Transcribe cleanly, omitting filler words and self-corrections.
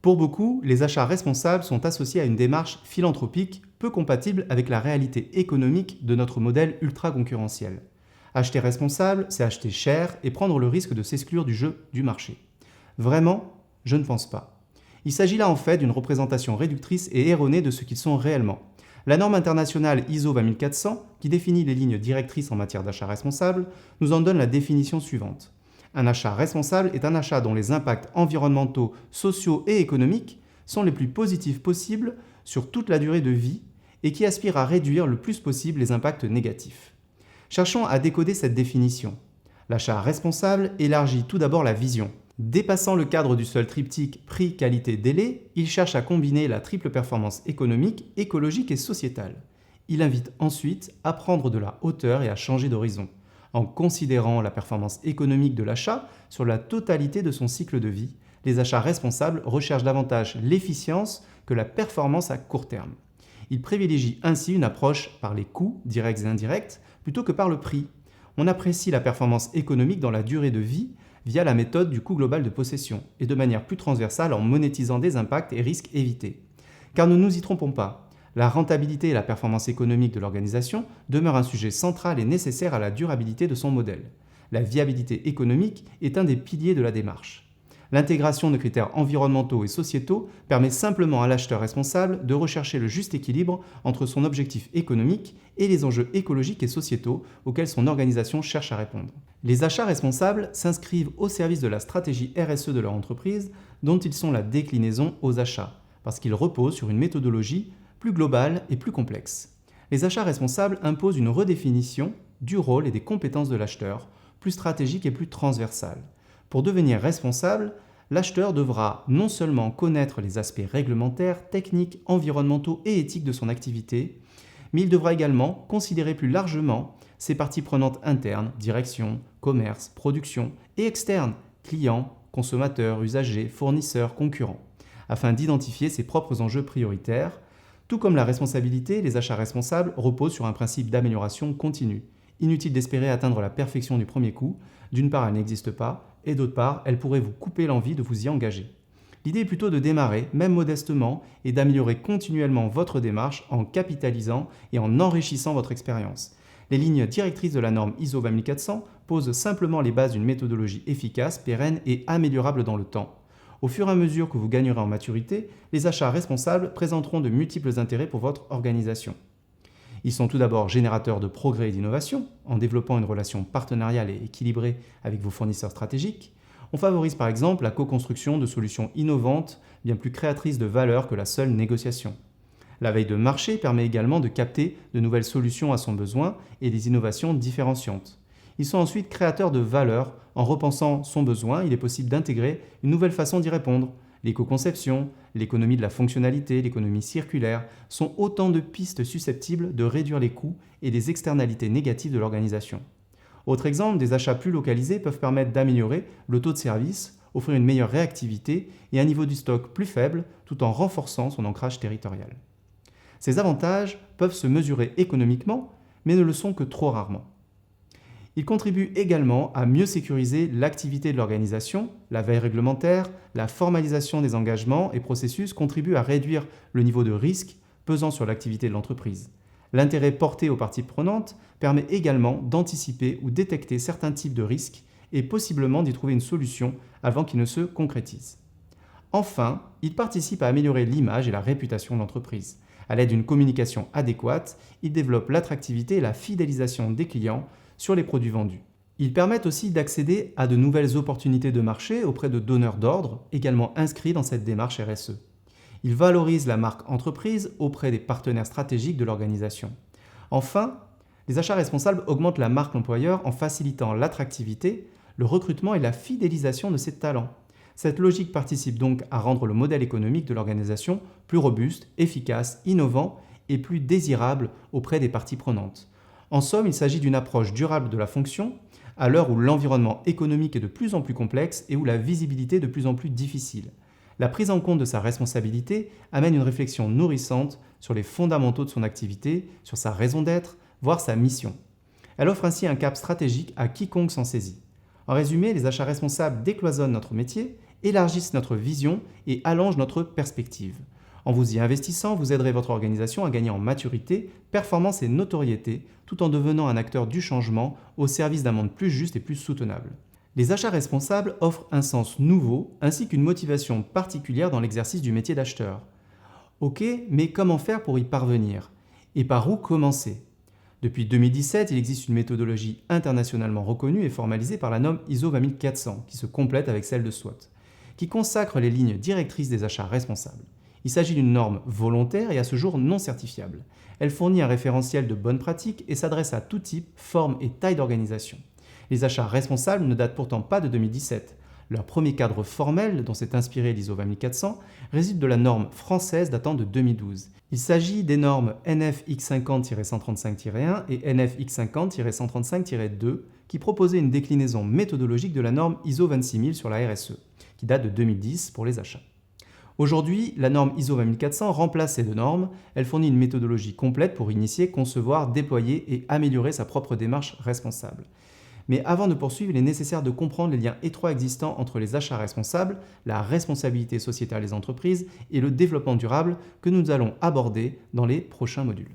Pour beaucoup, les achats responsables sont associés à une démarche philanthropique peu compatible avec la réalité économique de notre modèle ultra-concurrentiel. Acheter responsable, c'est acheter cher et prendre le risque de s'exclure du jeu du marché. Vraiment, je ne pense pas. Il s'agit là en fait d'une représentation réductrice et erronée de ce qu'ils sont réellement. La norme internationale ISO 20400, qui définit les lignes directrices en matière d'achat responsable, nous en donne la définition suivante. Un achat responsable est un achat dont les impacts environnementaux, sociaux et économiques sont les plus positifs possibles sur toute la durée de vie et qui aspire à réduire le plus possible les impacts négatifs. Cherchons à décoder cette définition. L'achat responsable élargit tout d'abord la vision. Dépassant le cadre du seul triptyque prix, qualité, délai, il cherche à combiner la triple performance économique, écologique et sociétale. Il invite ensuite à prendre de la hauteur et à changer d'horizon, en considérant la performance économique de l'achat sur la totalité de son cycle de vie. Les achats responsables recherchent davantage l'efficience que la performance à court terme. Ils privilégient ainsi une approche par les coûts, directs et indirects, plutôt que par le prix. On apprécie la performance économique dans la durée de vie via la méthode du coût global de possession et de manière plus transversale en monétisant des impacts et risques évités. Car ne nous y trompons pas, la rentabilité et la performance économique de l'organisation demeurent un sujet central et nécessaire à la durabilité de son modèle. La viabilité économique est un des piliers de la démarche. L'intégration de critères environnementaux et sociétaux permet simplement à l'acheteur responsable de rechercher le juste équilibre entre son objectif économique et les enjeux écologiques et sociétaux auxquels son organisation cherche à répondre. Les achats responsables s'inscrivent au service de la stratégie RSE de leur entreprise, dont ils sont la déclinaison aux achats, parce qu'ils reposent sur une méthodologie plus globale et plus complexe. Les achats responsables imposent une redéfinition du rôle et des compétences de l'acheteur, plus stratégique et plus transversale. Pour devenir responsable, l'acheteur devra non seulement connaître les aspects réglementaires, techniques, environnementaux et éthiques de son activité, mais il devra également considérer plus largement ses parties prenantes internes, direction, commerce, production, et externes, clients, consommateurs, usagers, fournisseurs, concurrents, afin d'identifier ses propres enjeux prioritaires. Tout comme la responsabilité, les achats responsables reposent sur un principe d'amélioration continue. Inutile d'espérer atteindre la perfection du premier coup, d'une part elle n'existe pas, et d'autre part elle pourrait vous couper l'envie de vous y engager. L'idée est plutôt de démarrer, même modestement, et d'améliorer continuellement votre démarche en capitalisant et en enrichissant votre expérience. Les lignes directrices de la norme ISO 20400 posent simplement les bases d'une méthodologie efficace, pérenne et améliorable dans le temps. Au fur et à mesure que vous gagnerez en maturité, les achats responsables présenteront de multiples intérêts pour votre organisation. Ils sont tout d'abord générateurs de progrès et d'innovation, en développant une relation partenariale et équilibrée avec vos fournisseurs stratégiques. On favorise par exemple la co-construction de solutions innovantes, bien plus créatrices de valeur que la seule négociation. La veille de marché permet également de capter de nouvelles solutions à son besoin et des innovations différenciantes. Ils sont ensuite créateurs de valeur. En repensant son besoin, il est possible d'intégrer une nouvelle façon d'y répondre. L'éco-conception, l'économie de la fonctionnalité, l'économie circulaire sont autant de pistes susceptibles de réduire les coûts et les externalités négatives de l'organisation. Autre exemple, des achats plus localisés peuvent permettre d'améliorer le taux de service, offrir une meilleure réactivité et un niveau du stock plus faible tout en renforçant son ancrage territorial. Ces avantages peuvent se mesurer économiquement, mais ne le sont que trop rarement. Ils contribuent également à mieux sécuriser l'activité de l'organisation, la veille réglementaire, la formalisation des engagements et processus contribuent à réduire le niveau de risque pesant sur l'activité de l'entreprise. L'intérêt porté aux parties prenantes permet également d'anticiper ou détecter certains types de risques et possiblement d'y trouver une solution avant qu'ils ne se concrétisent. Enfin, ils participent à améliorer l'image et la réputation de l'entreprise. À l'aide d'une communication adéquate, ils développent l'attractivité et la fidélisation des clients sur les produits vendus. Ils permettent aussi d'accéder à de nouvelles opportunités de marché auprès de donneurs d'ordre, également inscrits dans cette démarche RSE. Ils valorisent la marque entreprise auprès des partenaires stratégiques de l'organisation. Enfin, les achats responsables augmentent la marque employeur en facilitant l'attractivité, le recrutement et la fidélisation de ses talents. Cette logique participe donc à rendre le modèle économique de l'organisation plus robuste, efficace, innovant et plus désirable auprès des parties prenantes. En somme, il s'agit d'une approche durable de la fonction, à l'heure où l'environnement économique est de plus en plus complexe et où la visibilité est de plus en plus difficile. La prise en compte de sa responsabilité amène une réflexion nourrissante sur les fondamentaux de son activité, sur sa raison d'être, voire sa mission. Elle offre ainsi un cap stratégique à quiconque s'en saisit. En résumé, les achats responsables décloisonnent notre métier élargissent notre vision et allongent notre perspective. En vous y investissant, vous aiderez votre organisation à gagner en maturité, performance et notoriété, tout en devenant un acteur du changement au service d'un monde plus juste et plus soutenable. Les achats responsables offrent un sens nouveau ainsi qu'une motivation particulière dans l'exercice du métier d'acheteur. Ok, mais comment faire pour y parvenir? Et par où commencer? Depuis 2017, il existe une méthodologie internationalement reconnue et formalisée par la norme ISO 20400, qui se complète avec celle de SWOT, qui consacre les lignes directrices des achats responsables. Il s'agit d'une norme volontaire et à ce jour non certifiable. Elle fournit un référentiel de bonnes pratiques et s'adresse à tout type, forme et taille d'organisation. Les achats responsables ne datent pourtant pas de 2017. Leur premier cadre formel, dont s'est inspiré l'ISO 20400, résulte de la norme française datant de 2012. Il s'agit des normes NFX50-135-1 et NFX50-135-2 qui proposaient une déclinaison méthodologique de la norme ISO 26000 sur la RSE, qui date de 2010 pour les achats. Aujourd'hui, la norme ISO 20400 remplace ces deux normes. Elle fournit une méthodologie complète pour initier, concevoir, déployer et améliorer sa propre démarche responsable. Mais avant de poursuivre, il est nécessaire de comprendre les liens étroits existants entre les achats responsables, la responsabilité sociétale des entreprises et le développement durable que nous allons aborder dans les prochains modules.